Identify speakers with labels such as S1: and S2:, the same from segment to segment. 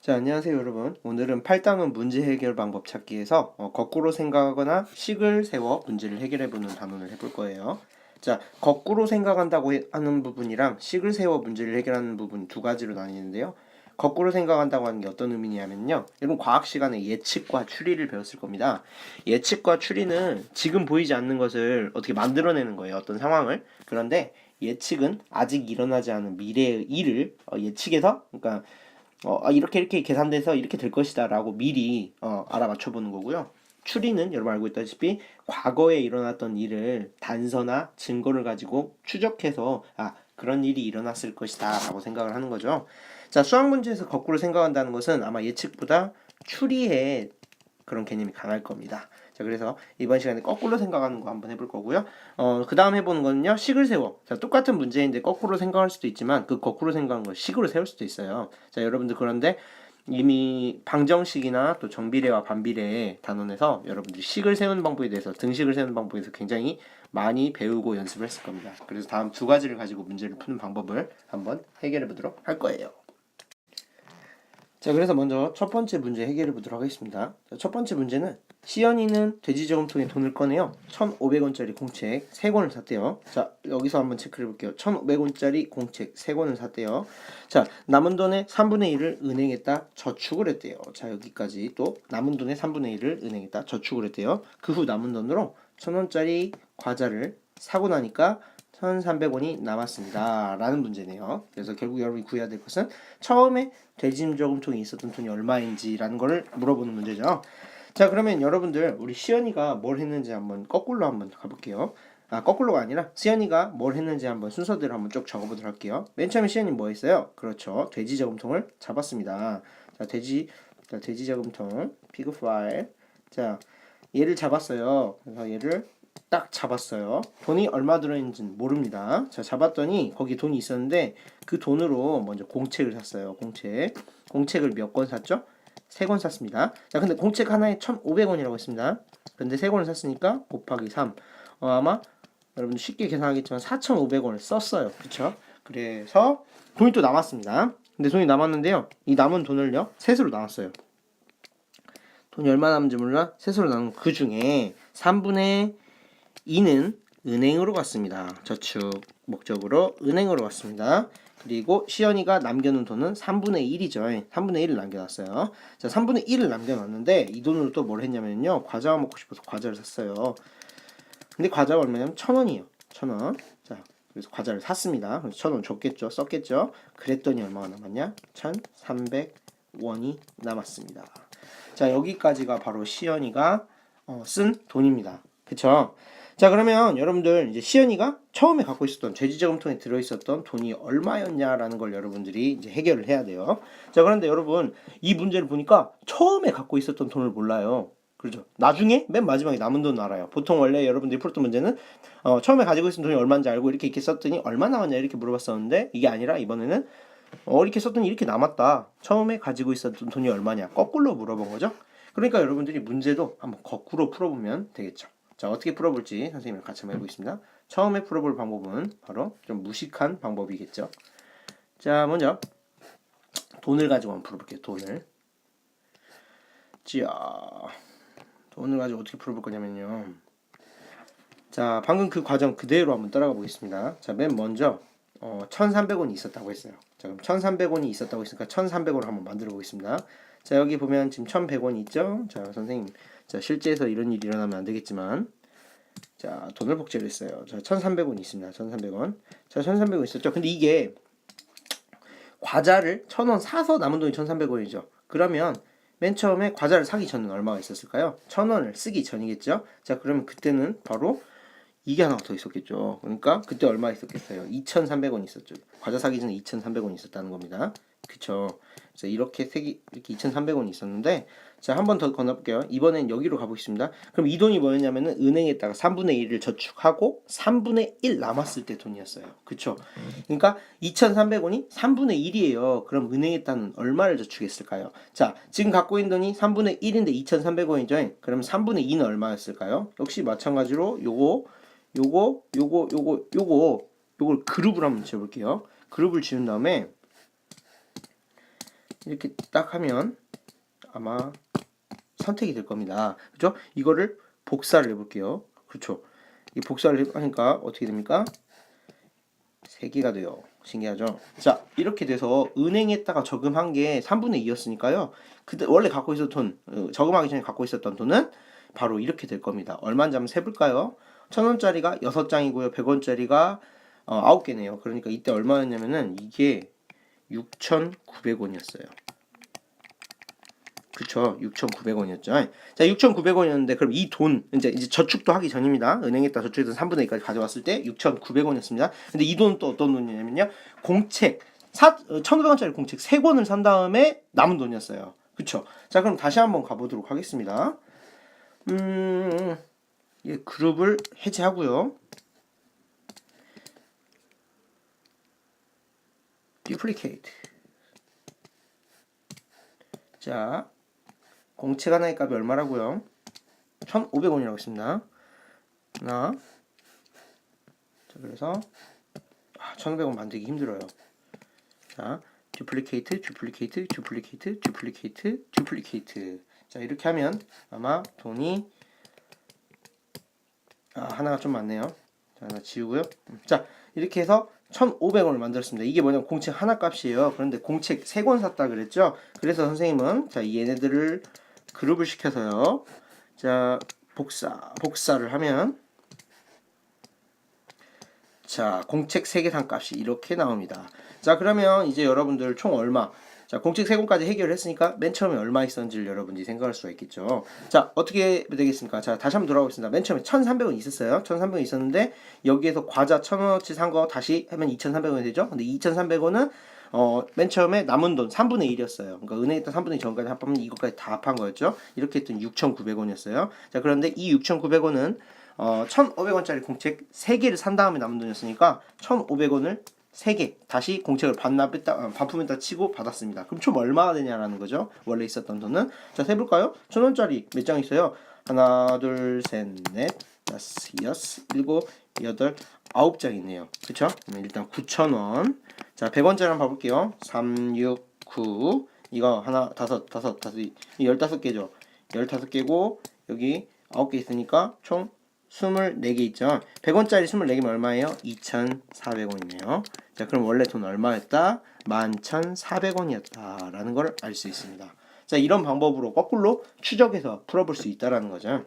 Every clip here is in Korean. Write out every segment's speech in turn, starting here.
S1: 자, 안녕하세요, 여러분. 오늘은 8단원 문제 해결 방법 찾기에서 거꾸로 생각하거나 식을 세워 문제를 해결해보는 단원을 해볼 거예요. 자, 거꾸로 생각한다고 하는 부분이랑 식을 세워 문제를 해결하는 부분 두 가지로 나뉘는데요. 거꾸로 생각한다고 하는 게 어떤 의미냐면요. 여러분 과학 시간에 예측과 추리를 배웠을 겁니다. 예측과 추리는 지금 보이지 않는 것을 어떻게 만들어내는 거예요. 어떤 상황을. 그런데 예측은 아직 일어나지 않은 미래의 일을 예측해서, 그러니까 이렇게 계산돼서 이렇게 될 것이다 라고 미리 알아맞혀 보는 거고요. 추리는 여러분 알고 있다시피 과거에 일어났던 일을 단서나 증거를 가지고 추적해서 그런 일이 일어났을 것이다 라고 생각을 하는 거죠. 자, 수학 문제에서 거꾸로 생각한다는 것은 아마 예측보다 추리에 그런 개념이 강할 겁니다. 자, 그래서 이번 시간에 거꾸로 생각하는 거 한번 해볼 거고요. 그 다음 해보는 거는요, 식을 세워. 자, 똑같은 문제인데 거꾸로 생각할 수도 있지만 그 거꾸로 생각하는 걸 식으로 세울 수도 있어요. 자, 여러분들 그런데 이미 방정식이나 또 정비례와 반비례 단원에서 여러분들이 식을 세우는 방법에 대해서, 등식을 세우는 방법에 대해서 굉장히 많이 배우고 연습을 했을 겁니다. 그래서 다음 두 가지를 가지고 문제를 푸는 방법을 한번 해결해 보도록 할 거예요. 자, 그래서 먼저 첫 번째 문제 해결해 보도록 하겠습니다. 자, 첫 번째 문제는 시연이는 돼지 저금통에 돈을 꺼내요. 1,500원짜리 공책 3권을 샀대요. 자, 여기서 한번 체크를 해볼게요. 1,500원짜리 공책 3권을 샀대요. 자, 남은 돈의 3분의 1을 은행에다 저축을 했대요. 자, 여기까지 또 남은 돈의 3분의 1을 은행에다 저축을 했대요. 그 후 남은 돈으로 1,000원짜리 과자를 사고 나니까 1,300원이 남았습니다. 라는 문제네요. 그래서 결국 여러분이 구해야 될 것은 처음에 돼지 저금통에 있었던 돈이 얼마인지라는 거를 물어보는 문제죠. 자, 그러면 여러분들 우리 시연이가 뭘 했는지 한번 거꾸로 한번 가볼게요. 거꾸로가 아니라 시연이가 뭘 했는지 한번 순서대로 한번 쭉 적어보도록 할게요. 맨 처음에 시연이 뭐 했어요? 그렇죠. 돼지 저금통을 잡았습니다. 자, 돼지 저금통 피그 파일. 자, 얘를 잡았어요. 그래서 얘를 딱 잡았어요. 돈이 얼마 들어있는지는 모릅니다. 자, 잡았더니 거기 돈이 있었는데 그 돈으로 먼저 공책을 샀어요. 공책을 몇 권 샀죠? 3권 샀습니다. 자, 근데 공책 하나에 1,500원이라고 했습니다. 근데 3권을 샀으니까 곱하기 3. 아마 여러분들 쉽게 계산하겠지만 4,500원을 썼어요. 그쵸? 그래서 돈이 또 남았습니다. 근데 돈이 남았는데요. 이 남은 돈을요, 셋으로 나눴어요. 돈이 얼마 남은지 몰라? 셋으로 나눈 그 중에 3분의 2는 은행으로 갔습니다. 저축 목적으로 은행으로 갔습니다. 그리고 시연이가 남겨놓은 돈은 3분의 1이죠. 3분의 1을 남겨놨어요. 자, 3분의 1을 남겨놨는데 이 돈으로 또 뭘 했냐면요. 과자가 먹고 싶어서 과자를 샀어요. 근데 과자가 얼마냐면 1,000원이에요. 1,000원. 자, 그래서 과자를 샀습니다. 그래서 1,000원 줬겠죠. 썼겠죠. 그랬더니 얼마가 남았냐? 1,300원이 남았습니다. 자, 여기까지가 바로 시연이가 쓴 돈입니다. 그쵸? 자, 그러면 여러분들 이제 시연이가 처음에 갖고 있었던 돼지 저금통에 들어있었던 돈이 얼마였냐라는 걸 여러분들이 이제 해결을 해야 돼요. 자, 그런데 여러분 이 문제를 보니까 처음에 갖고 있었던 돈을 몰라요. 그렇죠? 나중에 맨 마지막에 남은 돈을 알아요. 보통 원래 여러분들이 풀었던 문제는 처음에 가지고 있었던 돈이 얼마인지 알고 이렇게 썼더니 얼마 나왔냐 이렇게 물어봤었는데, 이게 아니라 이번에는 이렇게 썼더니 이렇게 남았다. 처음에 가지고 있었던 돈이 얼마냐, 거꾸로 물어본 거죠. 그러니까 여러분들이 문제도 한번 거꾸로 풀어보면 되겠죠. 자, 어떻게 풀어볼지 선생님이랑 같이 한번 해보겠습니다. 처음에 풀어볼 방법은 바로 좀 무식한 방법이겠죠. 자, 먼저 돈을 가지고 한번 풀어볼게요. 돈을 가지고 어떻게 풀어볼 거냐면요. 자, 방금 그 과정 그대로 한번 따라가 보겠습니다. 자, 맨 먼저 1,300원이 있었다고 했어요. 자, 그럼 1,300원이 있었다고 했으니까 1,300원을 한번 만들어 보겠습니다. 자, 여기 보면 지금 1,100원이 있죠? 자, 선생님. 자, 실제에서 이런 일이 일어나면 안 되겠지만, 자, 돈을 복제를 했어요. 자, 1,300원이 있습니다. 1,300원. 자, 1,300원 있었죠? 근데 이게 과자를 1,000원 사서 남은 돈이 1,300원이죠. 그러면 맨 처음에 과자를 사기 전에는 얼마가 있었을까요? 1,000원을 쓰기 전이겠죠? 자, 그러면 그때는 바로 이게 하나가 더 있었겠죠. 그러니까 그때 얼마 있었겠어요? 2,300원 있었죠. 과자 사기 전에 2,300원 있었다는 겁니다. 그쵸? 그래서 이렇게 2,300원이 있었는데, 자, 한 번 더 건너볼게요. 이번엔 여기로 가보겠습니다. 그럼 이 돈이 뭐였냐면은 은행에다가 3분의 1을 저축하고 3분의 1 남았을 때 돈이었어요. 그쵸? 그러니까 2,300원이 3분의 1이에요. 그럼 은행에다는 얼마를 저축했을까요? 자, 지금 갖고 있는 돈이 3분의 1인데 2,300원이죠. 그럼 3분의 2는 얼마였을까요? 역시 마찬가지로 요걸 그룹을 한번 지어볼게요. 그룹을 지은 다음에 이렇게 딱 하면 아마 선택이 될 겁니다. 그죠? 이거를 복사를 해볼게요. 그렇죠? 이 복사를 하니까 어떻게 됩니까? 3개가 돼요. 신기하죠? 자, 이렇게 돼서 은행에다가 저금한 게 3분의 2였으니까요. 그때 원래 갖고 있었던 돈, 저금하기 전에 갖고 있었던 돈은 바로 이렇게 될 겁니다. 얼마인지 한번 세볼까요? 1,000원짜리가 6장이고요. 100원짜리가 9개네요. 그러니까 이때 얼마였냐면은 이게 6,900원이었어요. 그쵸? 6,900원이었죠. 자, 6,900원이었는데 그럼 이 돈 이제 저축도 하기 전입니다. 은행에다 저축해서 3분의 2까지 가져왔을 때 6,900원이었습니다. 근데 이 돈은 또 어떤 돈이냐면요. 공책 1,500원짜리 공책 3권을 산 다음에 남은 돈이었어요. 그쵸? 자, 그럼 다시 한번 가보도록 하겠습니다. 예, 그룹을 해제하고요. duplicate. 자, 공책 하나의 값이 얼마라고요? 1,500원이라고 했습니다. 하나. 자, 그래서 1,500원 만들기 힘들어요. 자, duplicate, duplicate, duplicate, duplicate, duplicate. 자, 이렇게 하면 아마 돈이 하나가 좀 많네요. 자, 하나 지우고요. 자, 이렇게 해서 1,500원을 만들었습니다. 이게 뭐냐면 공책 하나 값이에요. 그런데 공책 3권 샀다 그랬죠? 그래서 선생님은 자, 얘네들을 그룹을 시켜서요. 자, 복사를 하면 자, 공책 3개 산 값이 이렇게 나옵니다. 자, 그러면 이제 여러분들 총 얼마? 자, 공책 3권까지 해결했으니까 맨 처음에 얼마 있었는지를 여러분들이 생각할 수가 있겠죠. 자, 어떻게 되겠습니까? 자, 다시 한번 돌아오겠습니다. 맨 처음에 1,300원 있었어요. 1,300원 있었는데 여기에서 과자 1,000원어치 산 거 다시 하면 2,300원이 되죠. 근데 2,300원은 맨 처음에 남은 돈 3분의 1이었어요. 그러니까 은행에 있던 3분의 2 전까지 합하면 이것까지 다 합한 거였죠. 이렇게 했더니 6,900원이었어요. 자, 그런데 이 6,900원은 1,500원짜리 공책 3개를 산 다음에 남은 돈이었으니까 1,500원을 3개 다시 공책을 반품에다 치고 받았습니다. 그럼 총 얼마가 되냐라는 거죠. 원래 있었던 돈은. 자, 세볼까요? 1,000원짜리 몇 장 있어요? 하나, 둘, 셋, 넷, 다섯, 여섯, 일곱, 여덟, 9장 있네요. 그쵸? 그러면 일단 9,000원. 자, 100원짜리 한번 봐볼게요. 3, 6, 9. 이거 하나, 다섯, 15개죠. 15개고 여기 9개 있으니까 총 24개 있죠. 100원짜리 24개면 얼마예요? 2,400원이네요. 자, 그럼 원래 돈 얼마였다? 11,400원이었다 라는 걸 알 수 있습니다. 자, 이런 방법으로 거꾸로 추적해서 풀어볼 수 있다라는 거죠.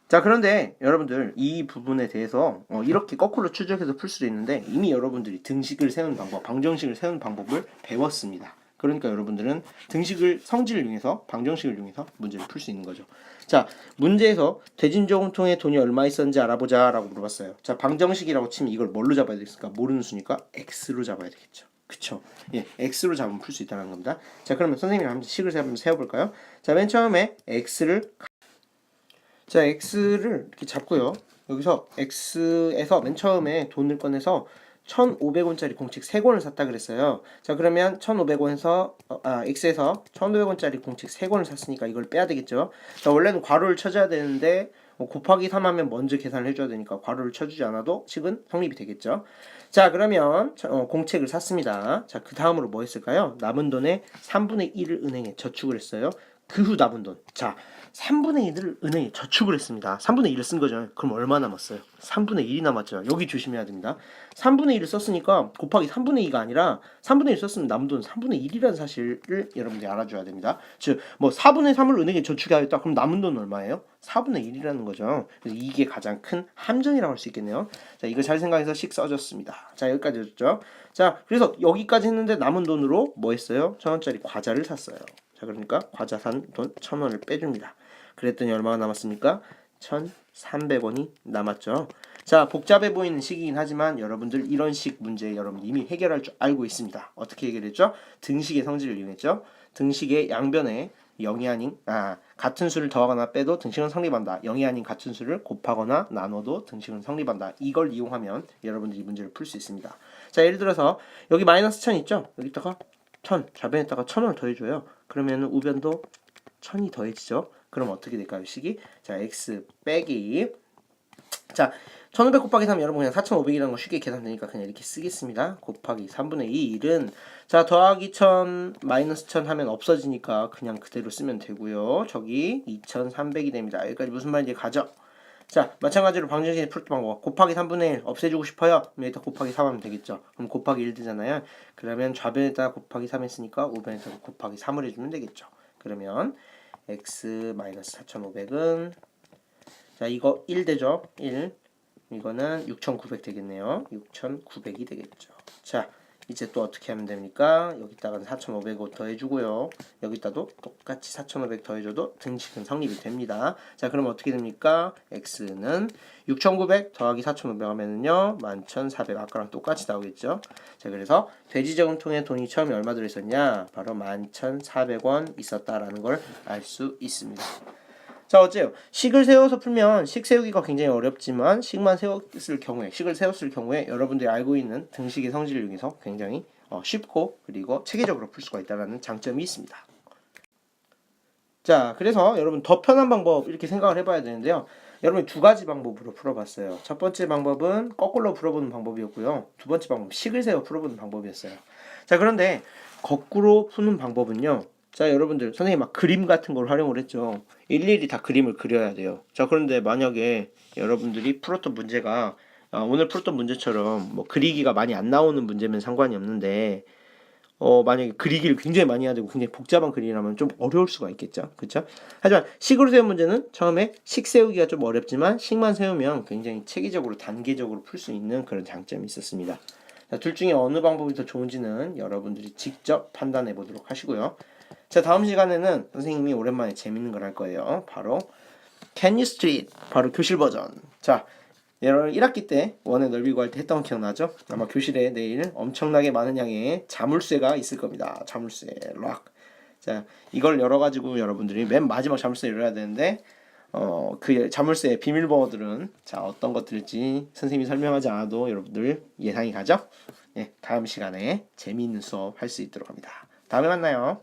S1: 자, 그런데 여러분들 이 부분에 대해서 이렇게 거꾸로 추적해서 풀 수도 있는데 이미 여러분들이 등식을 세우는 방법, 방정식을 세우는 방법을 배웠습니다. 그러니까 여러분들은 등식을 성질을 이용해서 방정식을 이용해서 문제를 풀 수 있는 거죠. 자, 문제에서 대진저금통에 돈이 얼마 있었는지 알아보자 라고 물어봤어요. 자, 방정식이라고 치면 이걸 뭘로 잡아야 되겠습니까? 모르는 수니까 x로 잡아야 되겠죠. 그쵸? 예, x로 잡으면 풀 수 있다는 겁니다. 자, 그러면 선생님이 한번 식을 한번 세워볼까요? 자, 맨 처음에 자, x를 이렇게 잡고요. 여기서 x에서 맨 처음에 돈을 꺼내서 1,500원짜리 공책 3권을 샀다 그랬어요. 자, 그러면 1,500원에서 x에서 1,500원짜리 공책 3권을 샀으니까 이걸 빼야 되겠죠. 자, 원래는 괄호를 쳐줘야 되는데 곱하기 3 하면 먼저 계산을 해줘야 되니까 괄호를 쳐주지 않아도 식은 성립이 되겠죠. 자, 그러면 공책을 샀습니다. 자, 그 다음으로 뭐 했을까요? 남은 돈의 3분의 1을 은행에 저축을 했어요. 그 후 남은 돈. 자, 3분의 1을 은행에 저축을 했습니다. 3분의 1을 쓴 거죠. 그럼 얼마 남았어요? 3분의 1이 남았죠. 여기 조심해야 됩니다. 3분의 1을 썼으니까 곱하기 3분의 2가 아니라 3분의 1 썼으면 남은 돈 3분의 1이라는 사실을 여러분들이 알아줘야 됩니다. 즉, 뭐 4분의 3을 은행에 저축하였다. 그럼 남은 돈 얼마예요? 4분의 1이라는 거죠. 그래서 이게 가장 큰 함정이라고 할 수 있겠네요. 자, 이거 잘 생각해서 식 써줬습니다. 자, 여기까지 했죠. 자, 그래서 여기까지 했는데 남은 돈으로 뭐 했어요? 1,000원짜리 과자를 샀어요. 자, 그러니까 과자 산 돈 1,000원을 빼줍니다. 그랬더니 얼마가 남았습니까? 1,300원이 남았죠. 자, 복잡해 보이는 식이긴 하지만 여러분들 이런 식 문제 여러분 이미 해결할 줄 알고 있습니다. 어떻게 해결했죠? 등식의 성질을 이용했죠. 등식의 양변에 0이 아닌 같은 수를 더하거나 빼도 등식은 성립한다. 0이 아닌 같은 수를 곱하거나 나눠도 등식은 성립한다. 이걸 이용하면 여러분들이 이 문제를 풀 수 있습니다. 자, 예를 들어서 여기 마이너스 1,000 있죠? 여기다가 1,000 좌변에다가 1,000원을 더해줘요. 그러면 우변도 1,000이 더해지죠. 그럼 어떻게 될까요? 식이? 자, x 빼기. 자, 1500 곱하기 3 여러분 그냥 4500이라는 거 쉽게 계산되니까 그냥 이렇게 쓰겠습니다. 곱하기 3분의 2 1은 자 더하기 1000 마이너스 1000 하면 없어지니까 그냥 그대로 쓰면 되고요. 저기 2300이 됩니다. 여기까지 무슨 말인지 가죠? 자 마찬가지로 방정식의 풀 방법 곱하기 3분의 1 없애주고 싶어요? 그럼 여기다 곱하기 3 하면 되겠죠. 그럼 곱하기 1 되잖아요. 그러면 좌변에다 곱하기 3 했으니까 우변에다 곱하기 3을 해주면 되겠죠. 그러면 x 마이너스 4500은 자 이거 1 되죠. 1 이거는 6900 되겠네요. 6900이 되겠죠. 자 이제 또 어떻게 하면 됩니까? 여기다가는 4500 더해주고요. 여기다도 똑같이 4500 더해줘도 등식은 성립이 됩니다. 자 그럼 어떻게 됩니까? x는 6900 더하기 4500 하면은요 11400 아까랑 똑같이 나오겠죠. 자 그래서 돼지저금통에 돈이 처음에 얼마 들어있었냐? 바로 11400원 있었다라는 걸 알 수 있습니다. 자 어째요? 식을 세워서 풀면 식 세우기가 굉장히 어렵지만 식만 세웠을 경우에 식을 세웠을 경우에 여러분들이 알고 있는 등식의 성질을 이용해서 굉장히 쉽고 그리고 체계적으로 풀 수가 있다는 장점이 있습니다. 자 그래서 여러분 더 편한 방법 이렇게 생각을 해봐야 되는데요. 여러분이 두 가지 방법으로 풀어봤어요. 첫 번째 방법은 거꾸로 풀어보는 방법이었고요. 두 번째 방법은 식을 세워 풀어보는 방법이었어요. 자 그런데 거꾸로 푸는 방법은요. 자 여러분들 선생님 막 그림 같은 걸 활용을 했죠. 일일이 다 그림을 그려야 돼요. 자 그런데 만약에 여러분들이 풀었던 문제가 오늘 풀었던 문제처럼 뭐 그리기가 많이 안 나오는 문제면 상관이 없는데 만약에 그리기를 굉장히 많이 해야 되고 굉장히 복잡한 그림이라면 좀 어려울 수가 있겠죠. 그렇죠? 하지만 식으로 세운 문제는 처음에 식 세우기가 좀 어렵지만 식만 세우면 굉장히 체계적으로 단계적으로 풀 수 있는 그런 장점이 있었습니다. 자, 둘 중에 어느 방법이 더 좋은지는 여러분들이 직접 판단해 보도록 하시고요. 자 다음 시간에는 선생님이 오랜만에 재밌는 걸 할 거예요. 바로 Can you street 바로 교실 버전. 자 여러분 1학기 때 원의 넓이 구할 때 했던 거 기억나죠? 아마 교실에 내일 엄청나게 많은 양의 자물쇠가 있을 겁니다. 자물쇠 락. 자 이걸 열어가지고 여러분들이 맨 마지막 자물쇠 열어야 되는데 그 자물쇠의 비밀번호들은 자 어떤 것들일지 선생님이 설명하지 않아도 여러분들 예상이 가죠? 네, 다음 시간에 재미있는 수업 할 수 있도록 합니다. 다음에 만나요.